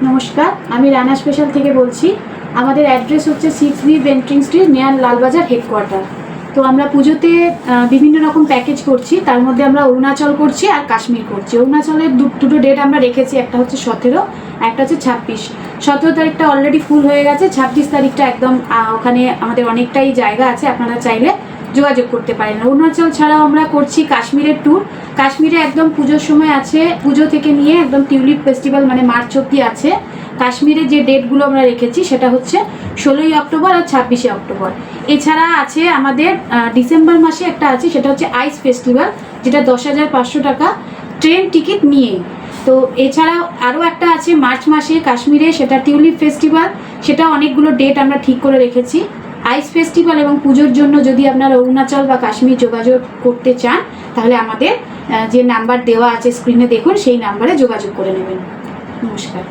নমস্কার, আমি রানা স্পেশাল থেকে বলছি। আমাদের অ্যাড্রেস হচ্ছে 6B Bentinck street, near Lalbazar headquarter. তো আমরা পুজোতে বিভিন্ন রকম প্যাকেজ করছি, তার মধ্যে আমরা অরুণাচল করছি আর কাশ্মীর করছি। অরুণাচলের দুটো ডেট আমরা রেখেছি, একটা হচ্ছে 17, একটা হচ্ছে 26। 17 তারিখটা অলরেডি ফুল হয়ে গেছে, 26 তারিখটা একদম ওখানে আমাদের অনেকটাই জায়গা আছে, আপনারা চাইলে যোগাযোগ করতে পারেন। অরুণাচল ছাড়াও আমরা করছি কাশ্মীরের ট্যুর। কাশ্মীরে একদম পুজোর সময় আছে, পুজো থেকে নিয়ে একদম টিউলিপ ফেস্টিভ্যাল মানে মার্চ অব্দি আছে। কাশ্মীরে যে ডেটগুলো আমরা রেখেছি সেটা হচ্ছে 16ই অক্টোবর আর 26শে অক্টোবর। এছাড়া আছে আমাদের ডিসেম্বর মাসে একটা আছে, সেটা হচ্ছে আইস ফেস্টিভ্যাল, যেটা 10,500 টাকা ট্রেন টিকিট নিয়ে। তো এছাড়াও আরও একটা আছে মার্চ মাসে কাশ্মীরে, সেটা টিউলিপ ফেস্টিভ্যাল। সেটা অনেকগুলো ডেট আমরা ঠিক করে রেখেছি। আইস ফেস্টিভ্যাল এবং পুজোর জন্য যদি আপনারা অরুণাচল বা কাশ্মীর যোগাযোগ করতে চান, তাহলে আমাদের যে নাম্বার দেওয়া আছে স্ক্রিনে দেখুন, সেই নাম্বারে যোগাযোগ করে নেবেন। নমস্কার।